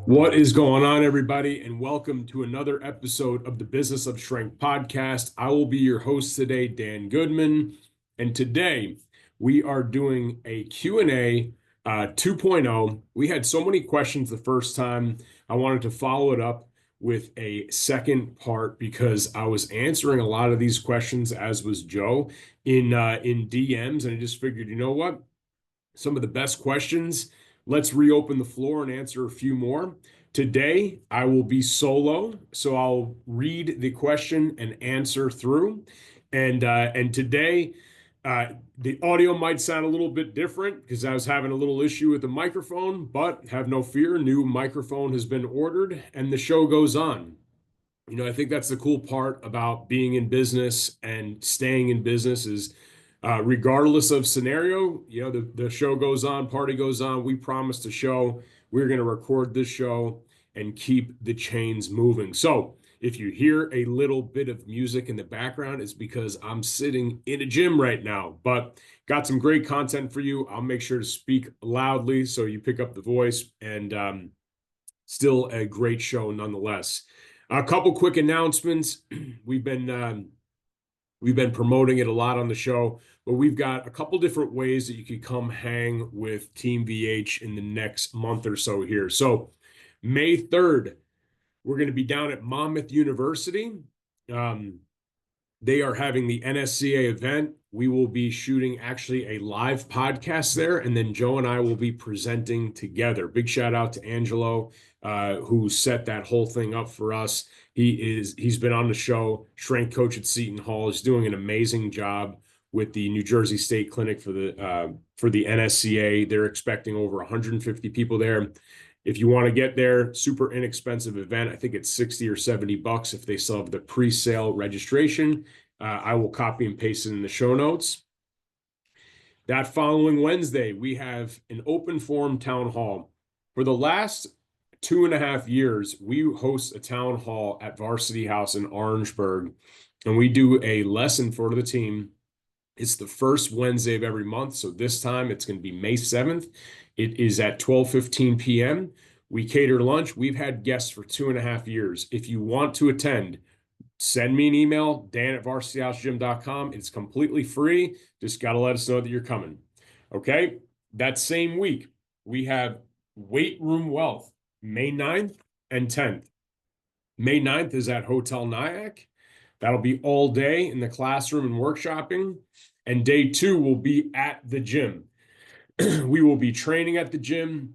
What is going on, everybody, and welcome to another episode of the Business of Strength podcast. I will be your host today, Dan Goodman, and today we are doing a Q&A 2.0. We had so many questions the first time. I wanted to follow it up with a second part because I was answering a lot of these questions, as was Joe, in DMs, and I just figured, you know what? Some of the best questions. Let's reopen the floor and answer a few more. Today, I will be solo, so I'll read the question and answer through. And today, the audio might sound a little bit different because I was having a little issue with the microphone, but have no fear, new microphone has been ordered, and the show goes on. I think that's the cool part about being in business and staying in business is regardless of scenario, the show goes on, party goes on. We promised the show we're going to record this show and keep the chains moving. So if you hear a little bit of music in the background, it's because I'm sitting in a gym right now, but got some great content for you. I'll make sure to speak loudly so you pick up the voice and still a great show nonetheless. A couple quick announcements. We've been promoting it a lot on the show, but we've got a couple different ways that you could come hang with Team VH in the next month or so here. So May 3rd, we're going to be down at Monmouth University. They are having the NSCA event. We will be shooting actually a live podcast there, and then Joe and I will be presenting together. Big shout out to Angelo, who set that whole thing up for us. He's been on the show, strength coach at Seton Hall. He's doing an amazing job with the New Jersey State Clinic for the NSCA. They're expecting over 150 people there. If you want to get there, super inexpensive event. I think it's 60 or 70 bucks if they still have the pre-sale registration. I will copy and paste it in the show notes. That following Wednesday, we have an open forum town hall. For the last 2.5 years, we host a town hall at Varsity House in Orangeburg, and we do a lesson for the team. It's the first Wednesday of every month. So this time it's going to be May 7th. It is at 12:15 p.m. We cater lunch. We've had guests for 2.5 years. If you want to attend, send me an email, dan@varsityhousegym.com. It's completely free. Just got to let us know that you're coming. Okay. That same week, we have Weight Room Wealth, May 9th and 10th. May 9th is at Hotel Nyack. That'll be all day in the classroom and workshopping. And day 2 will be at the gym. We will be training at the gym.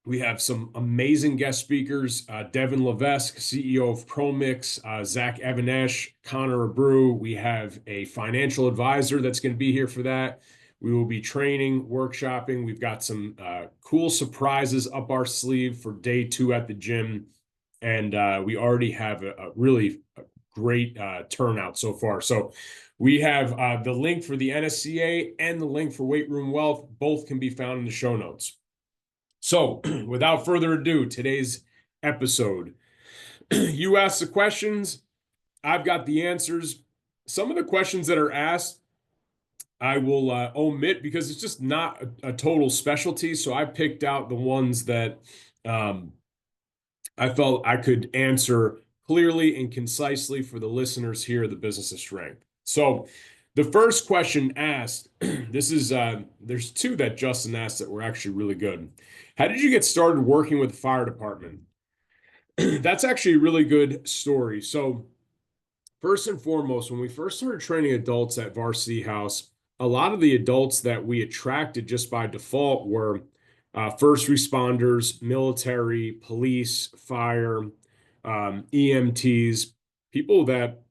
We have some amazing guest speakers, Devin Levesque, CEO of ProMix, Zach Evanesh, Connor Abreu. We have a financial advisor that's going to be here for that. We will be training, workshopping. We've got some cool surprises up our sleeve for day 2 at the gym. And we already have a really great turnout so far. So we have the link for the NSCA and the link for Weight Room Wealth. Both can be found in the show notes. So without further ado, today's episode. You asked the questions. I've got the answers. Some of the questions that are asked, I will omit because it's just not a total specialty. So I picked out the ones that I felt I could answer clearly and concisely for the listeners here at the Business of Strength. So the first question asked, there's 2 that Justin asked that were actually really good. How did you get started working with the fire department? That's actually a really good story. So first and foremost, when we first started training adults at Varsity House, a lot of the adults that we attracted just by default were first responders, military, police, fire, EMTs, people that,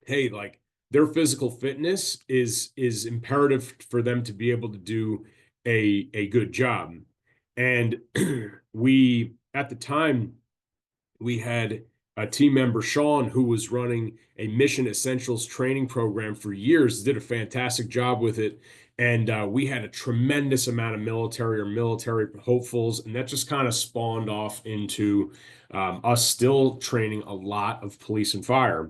hey, like their physical fitness is imperative for them to be able to do a good job. And we, at the time, we had a team member, Sean, who was running a Mission Essentials training program for years, did a fantastic job with it. And we had a tremendous amount of military hopefuls, and that just kind of spawned off into us still training a lot of police and fire.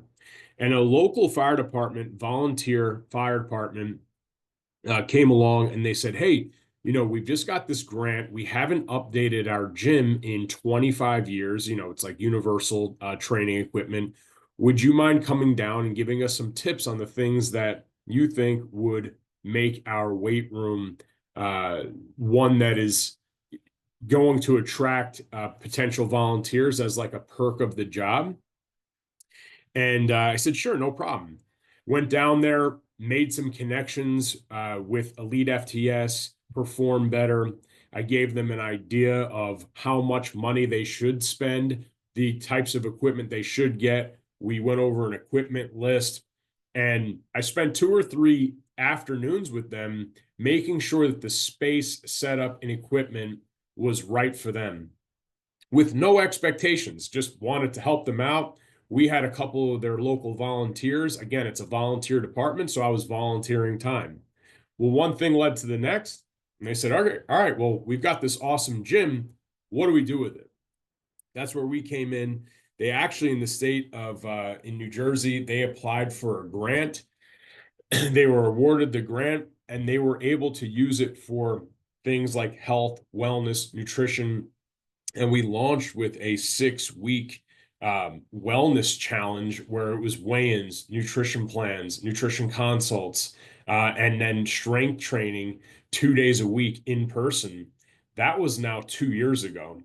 And a local fire department, volunteer fire department, came along and they said, hey, we've just got this grant. We haven't updated our gym in 25 years. It's like universal training equipment. Would you mind coming down and giving us some tips on the things that you think would make our weight room one that is going to attract potential volunteers as like a perk of the job? And I said, sure, no problem. Went down there, made some connections with Elite FTS, perform better. I gave them an idea of how much money they should spend, the types of equipment they should get. We went over an equipment list, and I spent 2 or 3 afternoons with them, making sure that the space, setup, and equipment was right for them with no expectations, just wanted to help them out. We had a couple of their local volunteers. Again, it's a volunteer department, so I was volunteering time. Well, one thing led to the next, and they said, okay, all right, well, we've got this awesome gym. What do we do with it? That's where we came in. They actually, in the state of in New Jersey, they applied for a grant. They were awarded the grant, and they were able to use it for things like health, wellness, nutrition, and we launched with a 6-week wellness challenge where it was weigh-ins, nutrition plans, nutrition consults, and then strength training 2 days a week in person. That was now 2 years ago.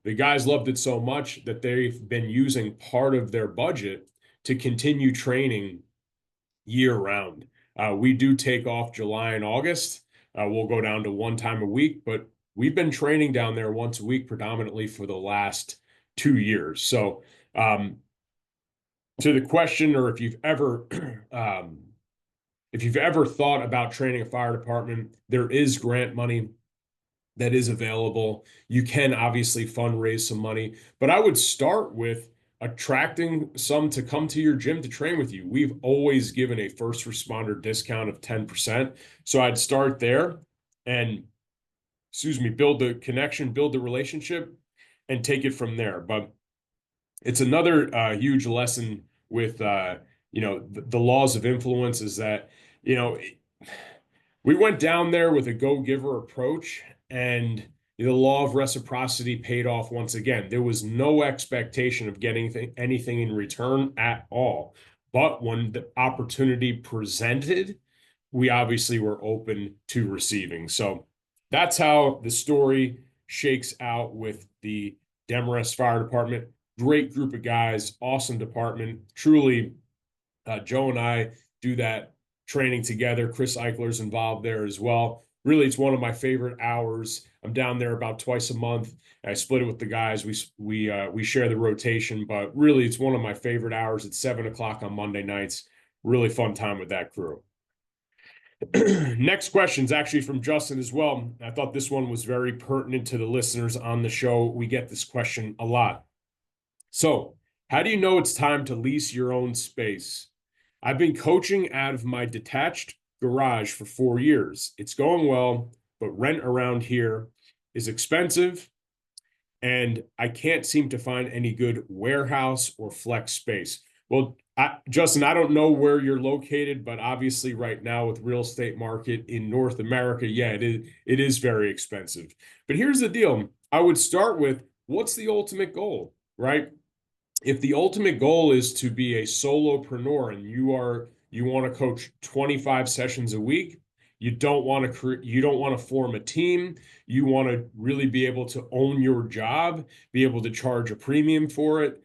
The guys loved it so much that they've been using part of their budget to continue training year round. We do take off July and August. We'll go down to 1 time a week, but we've been training down there once a week predominantly for the last 2 years. So to the question, or if you've ever thought about training a fire department, there is grant money that is available. You can obviously fundraise some money, but I would start with attracting some to come to your gym to train with you. We've always given a first responder discount of 10%. So I'd start there and, build the connection, build the relationship, and take it from there. But it's another huge lesson with, the laws of influence is that, we went down there with a go-giver approach, and the law of reciprocity paid off once again. There was no expectation of getting anything in return at all. But when the opportunity presented, we obviously were open to receiving. So that's how the story shakes out with the Demarest Fire Department. Great group of guys, awesome department. Truly, Joe and I do that training together. Chris Eichler's involved there as well. Really, it's one of my favorite hours. I'm down there about twice a month. I split it with the guys. We share the rotation, but really, it's one of my favorite hours. It's 7 o'clock on Monday nights. Really fun time with that crew. Next question is actually from Justin as well. I thought this one was very pertinent to the listeners on the show. We get this question a lot. So, how do you know it's time to lease your own space? I've been coaching out of my detached garage for 4 years. It's going well, but rent around here is expensive, and I can't seem to find any good warehouse or flex space. Well, Justin, I don't know where you're located, but obviously right now with real estate market in North America, yeah, it is very expensive. But here's the deal. I would start with, what's the ultimate goal, right? If the ultimate goal is to be a solopreneur and you want to coach 25 sessions a week, you don't want to form a team, you want to really be able to own your job, be able to charge a premium for it,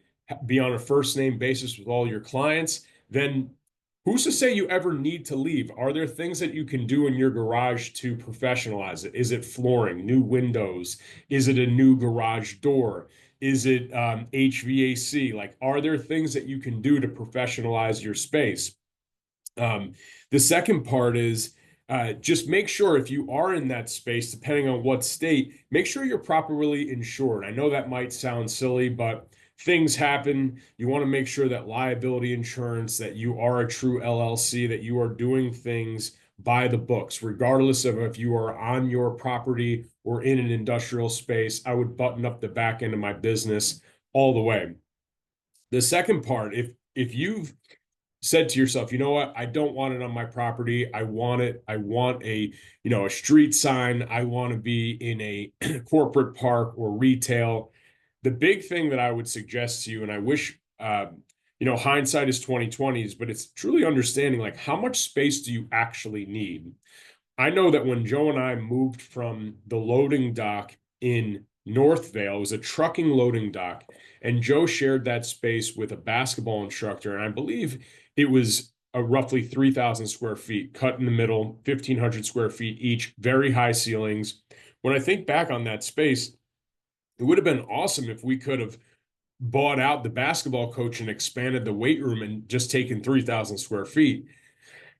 be on a first name basis with all your clients, then who's to say you ever need to leave? Are there things that you can do in your garage to professionalize it? Is it flooring, new windows? Is it a new garage door? Is it HVAC? Like, are there things that you can do to professionalize your space? The second part is just make sure if you are in that space, depending on what state, make sure you're properly insured. I know that might sound silly, but things happen. You want to make sure that liability insurance, that you are a true LLC, that you are doing things by the books, regardless of if you are on your property or in an industrial space. I would button up the back end of my business all the way. The second part, if you've said to yourself, you know what? I don't want it on my property. I want it. I want a street sign. I want to be in a corporate park or retail. The big thing that I would suggest to you, and I wish, hindsight is 2020s, but it's truly understanding like how much space do you actually need? I know that when Joe and I moved from the loading dock in Northvale, it was a trucking loading dock, and Joe shared that space with a basketball instructor, and I believe it was a roughly 3,000 square feet, cut in the middle, 1,500 square feet each, very high ceilings. When I think back on that space, it would have been awesome if we could have bought out the basketball coach and expanded the weight room and just taken 3,000 square feet.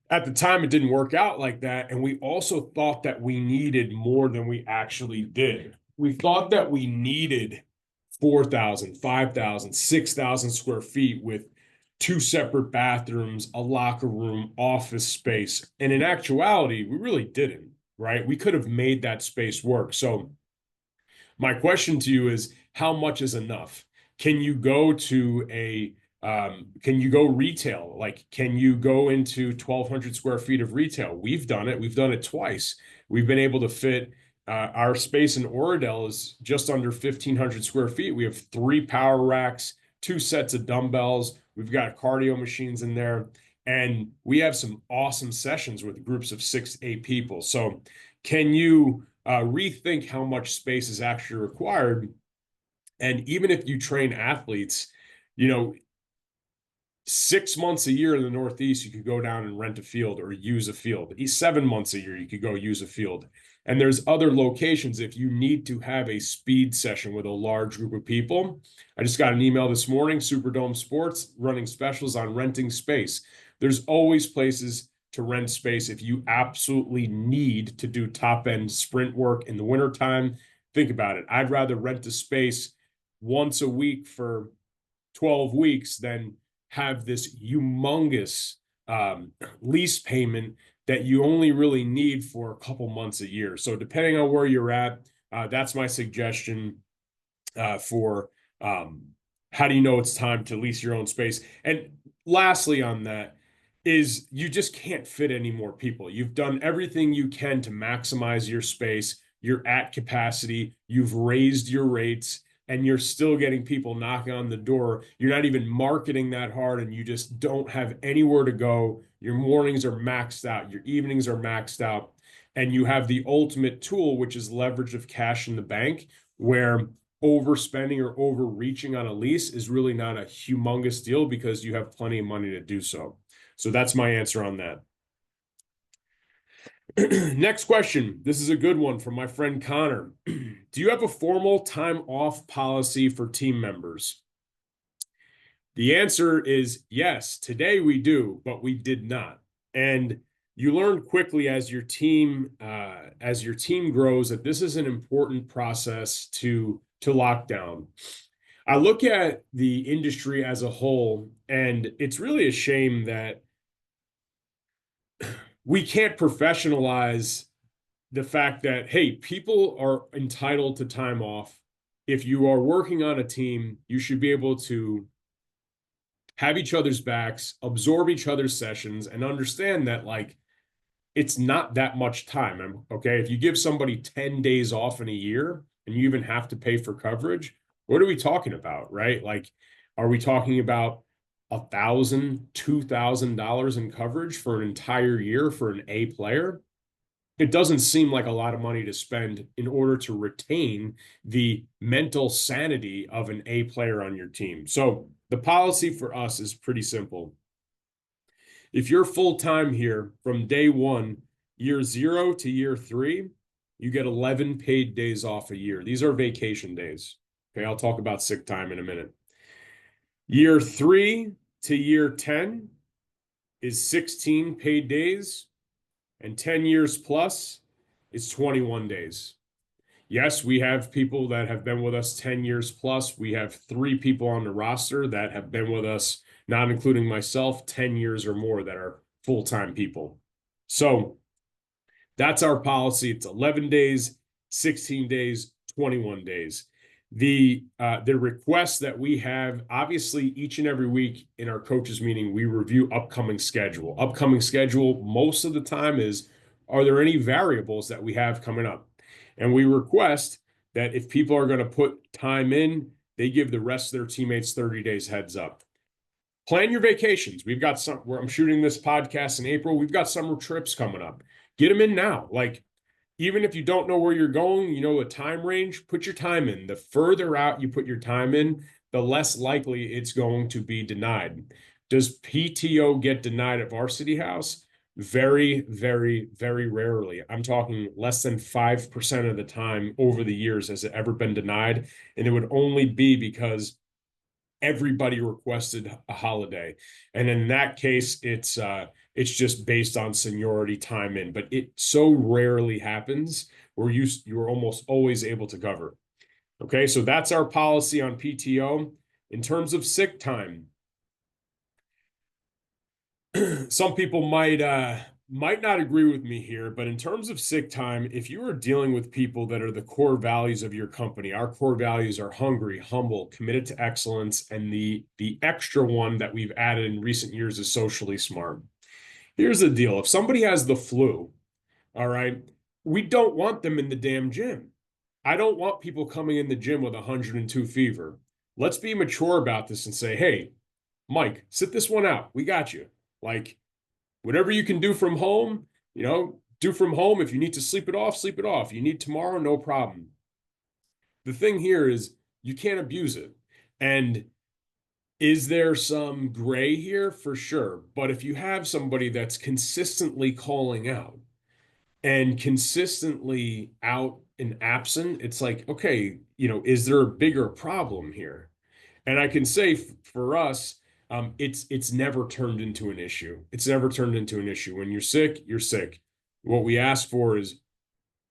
At the time, it didn't work out like that. And we also thought that we needed more than we actually did. We thought that we needed 4,000, 5,000, 6,000 square feet with two separate bathrooms, a locker room, office space. And in actuality, we really didn't, right? We could have made that space work. So my question to you is, how much is enough? Can you go to can you go retail? Like, can you go into 1,200 square feet of retail? We've done it. We've done it twice. We've been able to fit our space in Oradell is just under 1,500 square feet. We have 3 power racks, 2 sets of dumbbells. We've got cardio machines in there. And we have some awesome sessions with groups of 6 to 8 people. So can you rethink how much space is actually required? And even if you train athletes, you know, 6 months a year in the Northeast, you could go down and rent a field or use a field. 7 months a year, you could go use a field. And there's other locations if you need to have a speed session with a large group of people. I just got an email this morning, Superdome Sports running specials on renting space. There's always places to rent space if you absolutely need to do top end sprint work in the wintertime. Think about it. I'd rather rent a space once a week for 12 weeks than have this humongous lease payment that you only really need for a couple months a year. So depending on where you're at, that's my suggestion for how do you know it's time to lease your own space. And lastly on that is you just can't fit any more people. You've done everything you can to maximize your space. You're at capacity. You've raised your rates and you're still getting people knocking on the door. You're not even marketing that hard and you just don't have anywhere to go. Your mornings are maxed out. Your evenings are maxed out. And you have the ultimate tool, which is leverage of cash in the bank, where overspending or overreaching on a lease is really not a humongous deal because you have plenty of money to do so. So that's my answer on that. Next question. This is a good one from my friend Connor. Do you have a formal time off policy for team members? The answer is yes. Today we do, but we did not. And you learn quickly as your team grows that this is an important process to lock down. I look at the industry as a whole, and it's really a shame that we can't professionalize the fact that, hey, people are entitled to time off. If you are working on a team, you should be able to have each other's backs, absorb each other's sessions, and understand that, like, it's not that much time. Okay. If you give somebody 10 days off in a year and you even have to pay for coverage, what are we talking about, right? Like, are we talking about $1,000, $2,000 in coverage for an entire year for an A player? It doesn't seem like a lot of money to spend in order to retain the mental sanity of an A player on your team. So the policy for us is pretty simple. If you're full-time here from day one, year 0 to year 3, you get 11 paid days off a year. These are vacation days. Okay, I'll talk about sick time in a minute. Year 3 to year 10 is 16 paid days, and 10 years plus is 21 days. Yes, we have people that have been with us 10 years plus. We have 3 people on the roster that have been with us, not including myself, 10 years or more that are full-time people. So that's our policy. It's 11 days, 16 days, 21 days. The requests that we have, obviously, each and every week in our coaches meeting, we review upcoming schedule. Upcoming schedule most of the time is, are there any variables that we have coming up? And we request that if people are going to put time in, they give the rest of their teammates 30 days heads up. Plan your vacations. We've got some where I'm shooting this podcast in April. We've got summer trips coming up. Get them in now. Like, even if you don't know where you're going, you know, a time range, put your time in. The further out you put your time in, the less likely it's going to be denied. Does PTO get denied at Varsity House? Very, very, very rarely. I'm talking less than 5% of the time over the years has it ever been denied. And it would only be because everybody requested a holiday. And in that case, it's just based on seniority time in, but it so rarely happens where you're almost always able to cover. Okay, so that's our policy on PTO. In terms of sick time, some people might not agree with me here, but in terms of sick time, if you are dealing with people that are the core values of your company, our core values are hungry, humble, committed to excellence, and the extra one that we've added in recent years is socially smart. Here's the deal. If somebody has the flu, all right, we don't want them in the damn gym. I don't want people coming in the gym with 102 fever. Let's be mature about this and say, hey, Mike, sit this one out. We got you. Like, whatever you can do from home, do from home. If you need to sleep it off, sleep it off. You need tomorrow, no problem. The thing here is you can't abuse it. And is there some gray here? For sure. But if you have somebody that's consistently calling out and consistently out and absent, it's like, okay, is there a bigger problem here? And I can say for us, it's never turned into an issue. It's never turned into an issue. When you're sick, you're sick. What we ask for is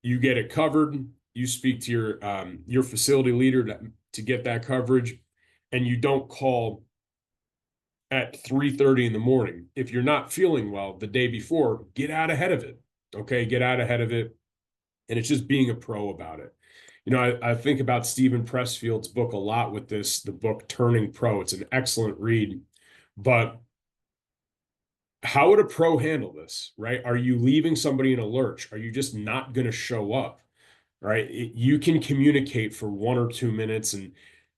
you get it covered. You speak to your facility leader to get that coverage, and you don't call at 3:30 in the morning. If you're not feeling well the day before, get out ahead of it. Okay, get out ahead of it. And it's just being a pro about it. I think about Stephen Pressfield's book a lot with the book Turning Pro. It's an excellent read. But how would a pro handle this, right? Are you leaving somebody in a lurch? Are you just not going to show up, right? You can communicate for 1 or 2 minutes. And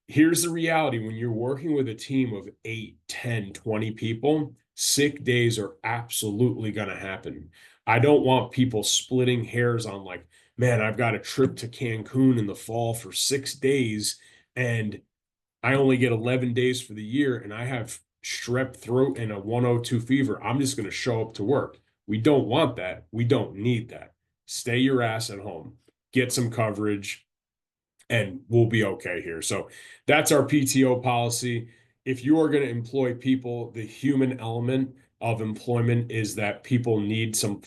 here's the reality. When you're working with a team of 8, 10, 20 people, sick days are absolutely going to happen. I don't want people splitting hairs on like, man, I've got a trip to Cancun in the fall for 6 days, and I only get 11 days for the year, and I have strep throat and a 102 fever. I'm just going to show up to work. We don't want that. We don't need that. Stay your ass at home, get some coverage, and we'll be okay here. So that's our PTO policy. If you are going to employ people, the human element of employment is that people need some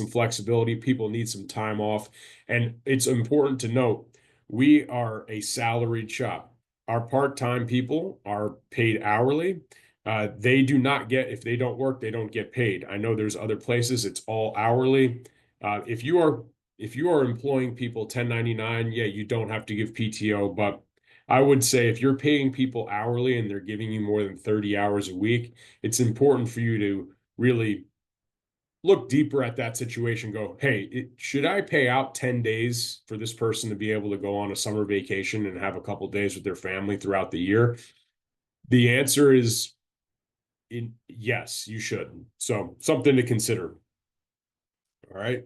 flexibility, people need some time off. And it's important to note, we are a salaried shop. Our part-time people are paid hourly. They do not get, if they don't work, they don't get paid. I know there's other places it's all hourly. If you are employing people 1099, yeah, you don't have to give PTO, but I would say if you're paying people hourly and they're giving you more than 30 hours a week, it's important for you to really look deeper at that situation. Go, hey, should I pay out 10 days for this person to be able to go on a summer vacation and have a couple days with their family throughout the year? The answer is yes, you should. So something to consider. All right.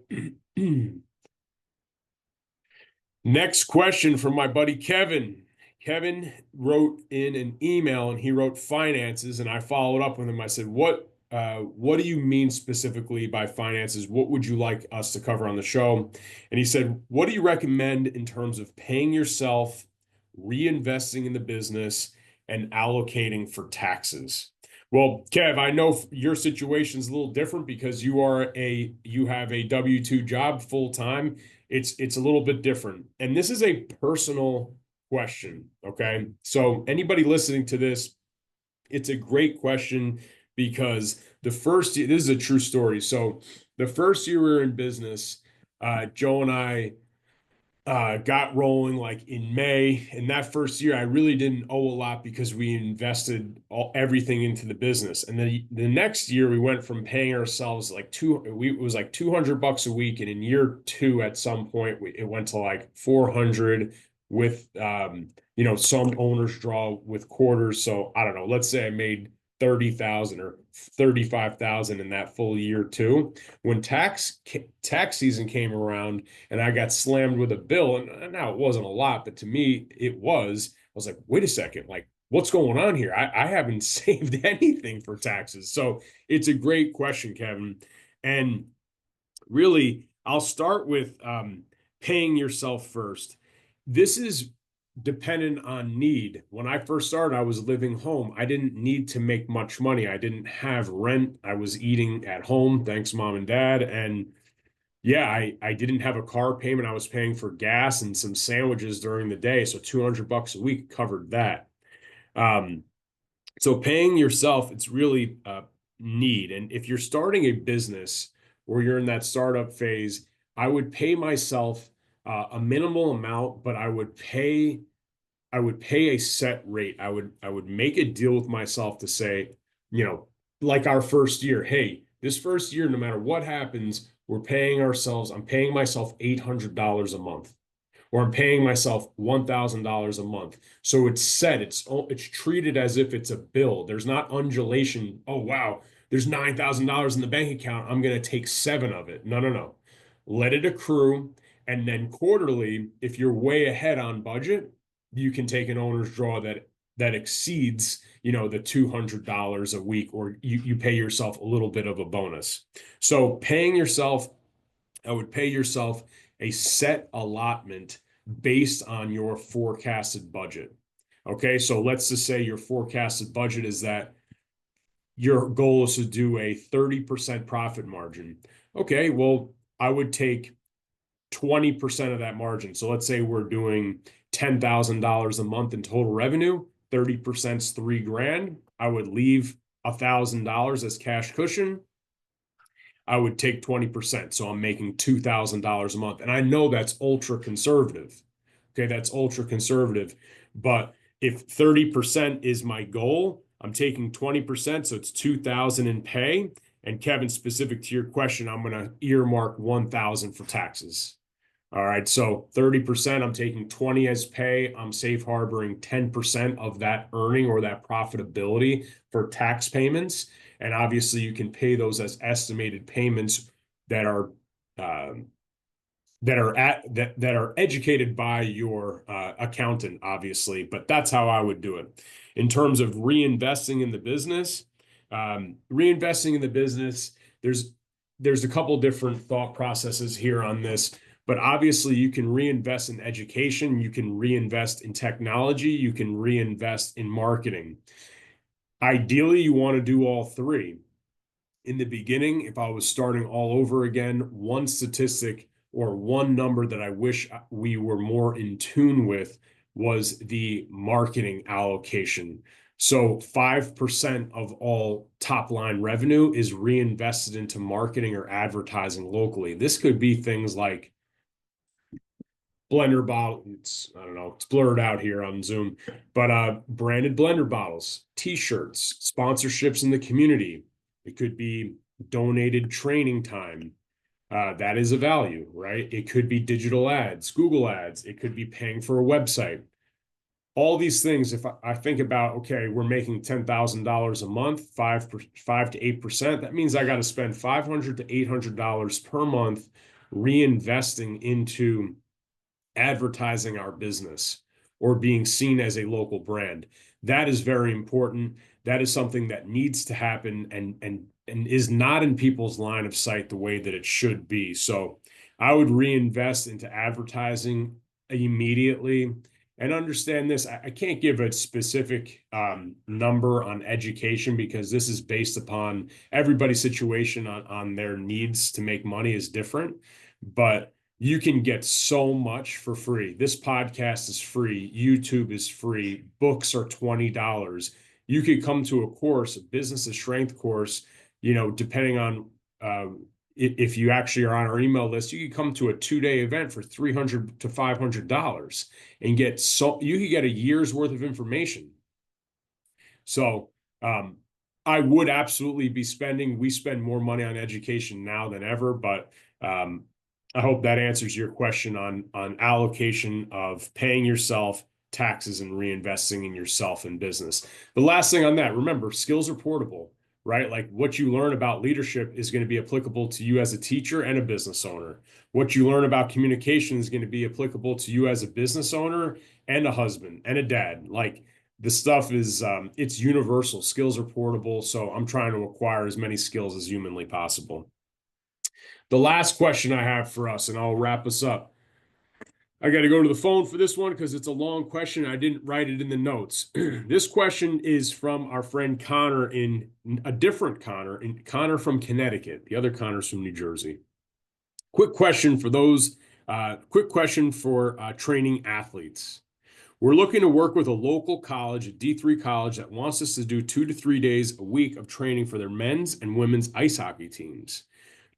Next question from my buddy Kevin. Kevin wrote in an email and he wrote finances, and I followed up with him. I said, what do you mean specifically by finances? What would you like us to cover on the show? And he said, what do you recommend in terms of paying yourself, reinvesting in the business, and allocating for taxes? Well, Kev, I know your situation is a little different because you have a W-2 job full time. It's a little bit different. And this is a personal question, okay? So anybody listening to this, it's a great question because the first year, this is a true story. So the first year we were in business, Joe and I got rolling like in May. And that first year, I really didn't owe a lot because we invested everything into the business. And then the next year, we went from paying ourselves like it was like $200 a week. And in year two, at some point, it went to like 400 with, some owners draw with quarters. So I don't know, let's say I made 30,000 or 35,000 in that full year too. When tax season came around, and I got slammed with a bill. And now it wasn't a lot, but to me, it was. I was like, wait a second, like, what's going on here? I haven't saved anything for taxes. So it's a great question, Kevin. And really, I'll start with paying yourself first. This is dependent on need. When I first started, I was living home. I didn't need to make much money. I didn't have rent. I was eating at home, thanks mom and dad. And yeah, I didn't have a car payment. I was paying for gas and some sandwiches during the day. So $200 a week covered that. Um, so paying yourself, it's really need. And if you're starting a business or you're in that startup phase, I would pay myself a minimal amount, but I would pay a set rate. I would make a deal with myself to say, like our first year, hey, this first year, no matter what happens, I'm paying myself $800 a month, or I'm paying myself $1,000 a month. So it's set, it's treated as if it's a bill. There's not undulation. Oh, wow, there's $9,000 in the bank account. I'm going to take seven of it. No, no, no. Let it accrue. And then quarterly, if you're way ahead on budget, you can take an owner's draw that exceeds, the $200 a week, or you pay yourself a little bit of a bonus. So I would pay yourself a set allotment based on your forecasted budget. Okay, so let's just say your forecasted budget is that your goal is to do a 30% profit margin. Okay, well, I would take 20% of that margin. So let's say we're doing $10,000 a month in total revenue, 30% is 3 grand. I would leave $1,000 as cash cushion. I would take 20%. So I'm making $2,000 a month. And I know that's ultra conservative. Okay, that's ultra conservative. But if 30% is my goal, I'm taking 20%. So it's 2,000 in pay. And Kevin, specific to your question, I'm going to earmark 1,000 for taxes. All right, so 30%, I'm taking 20 as pay. I'm safe harboring 10% of that earning or that profitability for tax payments. And obviously, you can pay those as estimated payments that are educated by your accountant, obviously. But that's how I would do it. In terms of reinvesting in the business, there's a couple different thought processes here on this. But obviously, you can reinvest in education, you can reinvest in technology, you can reinvest in marketing. Ideally, you want to do all three. In the beginning, if I was starting all over again, one statistic or one number that I wish we were more in tune with was the marketing allocation. So 5% of all top line revenue is reinvested into marketing or advertising locally. This could be things like blender bottle. I don't know, it's blurred out here on Zoom, but branded blender bottles, t-shirts, sponsorships in the community. It could be donated training time. That is a value, right? It could be digital ads, Google ads. It could be paying for a website. All these things, if I think about, okay, we're making $10,000 a month, 5 to 8%, that means I got to spend $500 to $800 per month reinvesting into advertising our business or being seen as a local brand. That is very important. That is something that needs to happen and is not in people's line of sight the way that it should be. So I would reinvest into advertising immediately. And understand this, I can't give a specific number on education because this is based upon everybody's situation on their needs to make money is different. But you can get so much for free. This podcast is free. YouTube is free. Books are $20. You could come to a course, a business of strength course, depending on if you actually are on our email list, you could come to a 2-day event for $300 to $500 and you could get a year's worth of information. So um, I would absolutely be we spend more money on education now than ever, but I hope that answers your question on allocation of paying yourself taxes and reinvesting in yourself in business. The last thing on that, remember, skills are portable, right? Like what you learn about leadership is going to be applicable to you as a teacher and a business owner. What you learn about communication is going to be applicable to you as a business owner and a husband and a dad. Like the stuff is it's universal. Skills are portable, so I'm trying to acquire as many skills as humanly possible. The last question I have for us, and I'll wrap us up. I got to go to the phone for this one because it's a long question. I didn't write it in the notes. This question is from our friend Connor, in a different Connor, Connor from Connecticut. The other Connor's from New Jersey. Quick question for training athletes. We're looking to work with a local college, a D3 college, that wants us to do 2 to 3 days a week of training for their men's and women's ice hockey teams.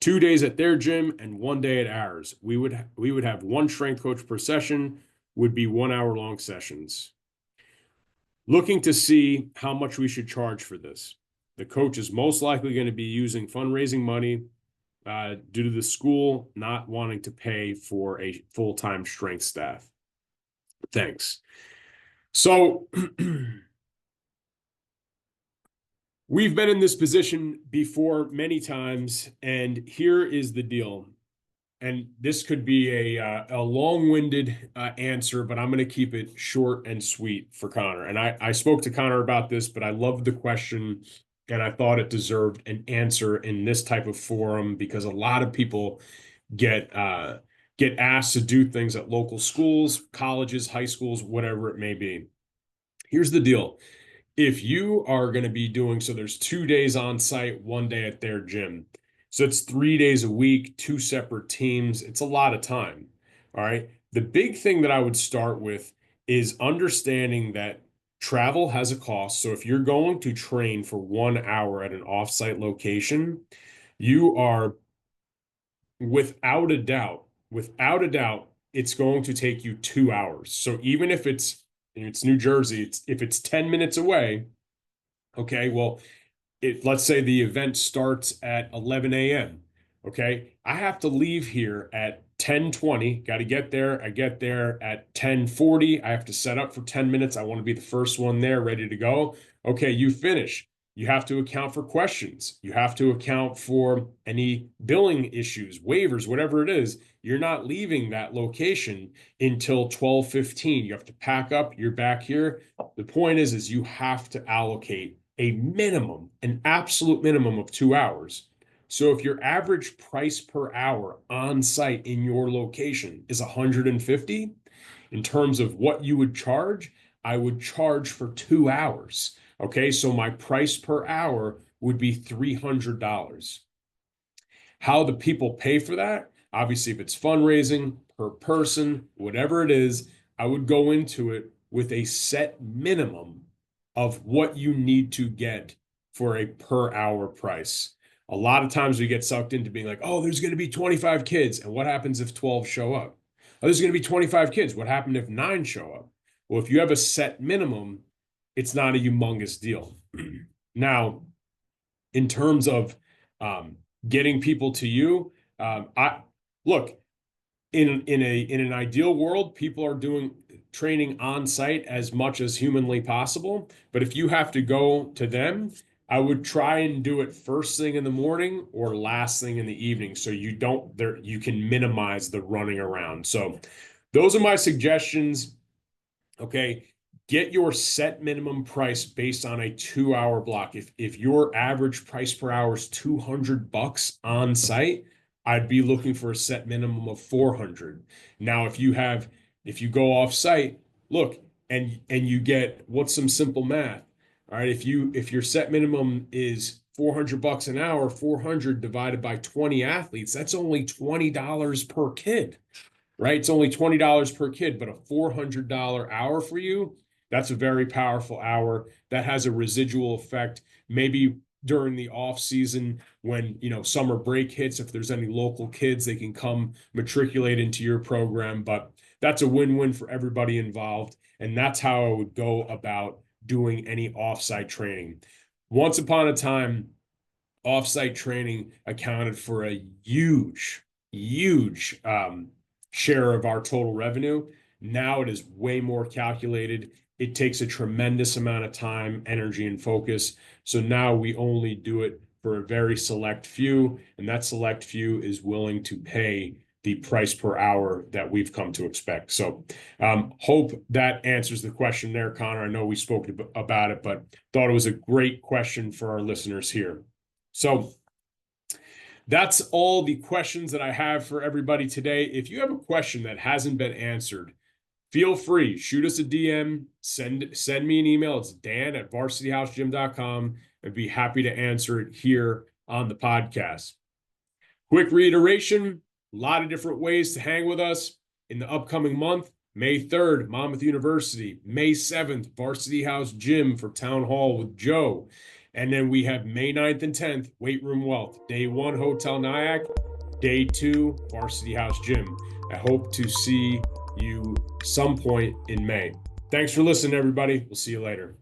2 days at their gym and 1 day at ours. We would have one strength coach per session, would be 1 hour long sessions. Looking to see how much we should charge for this. The coach is most likely going to be using fundraising money due to the school not wanting to pay for a full-time strength staff. Thanks. So we've been in this position before many times, and here is the deal. And this could be a long-winded answer, but I'm going to keep it short and sweet for Connor. And I spoke to Connor about this, but I loved the question, and I thought it deserved an answer in this type of forum because a lot of people get asked to do things at local schools, colleges, high schools, whatever it may be. Here's the deal. If you are going to be doing, so there's 2 days on site, 1 day at their gym. So it's 3 days a week, 2 separate teams. It's a lot of time. All right. The big thing that I would start with is understanding that travel has a cost. So if you're going to train for 1 hour at an offsite location, you are without a doubt, it's going to take you 2 hours. So even if it's New Jersey, if it's 10 minutes away, okay, well, let's say the event starts at 11 a.m. Okay, I have to leave here at 10:20. Got to get there. I get there at 10:40. I have to set up for 10 minutes. I want to be the first one there, ready to go. Okay, you finish. You have to account for questions. You have to account for any billing issues, waivers, whatever it is. You're not leaving that location until 12:15. You have to pack up. You're back here. The point is you have to allocate an absolute minimum of 2 hours. So if your average price per hour on site in your location is 150, in terms of what you would charge, I would charge for 2 hours. Okay, so my price per hour would be $300. How the people pay for that? Obviously, if it's fundraising per person, whatever it is, I would go into it with a set minimum of what you need to get for a per hour price. A lot of times we get sucked into being like, oh, there's going to be 25 kids. And what happens if 12 show up? Oh, there's going to be 25 kids. What happened if 9 show up? Well, if you have a set minimum, it's not a humongous deal. Now, in terms of getting people to you, I look in an ideal world, people are doing training on site as much as humanly possible. But if you have to go to them, I would try and do it first thing in the morning or last thing in the evening, so you can minimize the running around. So those are my suggestions. Okay. Get your set minimum price based on a 2-hour block. If your average price per hour is $200 on site, I'd be looking for a set minimum of 400. Now, if you go off site, look, and you get, what's some simple math? All right, if your set minimum is $400 an hour, 400 divided by 20 athletes, that's only $20 per kid, right? It's only $20 per kid, but a $400 hour for you, that's a very powerful hour that has a residual effect. Maybe during the off season when, summer break hits. If there's any local kids, they can come matriculate into your program. But that's a win-win for everybody involved. And that's how I would go about doing any offsite training. Once upon a time, offsite training accounted for a huge, huge share of our total revenue. Now it is way more calculated. It takes a tremendous amount of time, energy, and focus. So now we only do it for a very select few, and that select few is willing to pay the price per hour that we've come to expect. So hope that answers the question there, Connor. I know we spoke about it, but thought it was a great question for our listeners here. So that's all the questions that I have for everybody today. If you have a question that hasn't been answered, feel free, shoot us a DM, send me an email. It's dan@varsityhousegym.com. I'd be happy to answer it here on the podcast. Quick reiteration, a lot of different ways to hang with us in the upcoming month. May 3rd, Monmouth University. May 7th, Varsity House Gym for Town Hall with Joe. And then we have May 9th and 10th, Weight Room Wealth. Day 1, Hotel Nyack. Day 2, Varsity House Gym. I hope to see you some point in May. Thanks for listening, everybody. We'll see you later.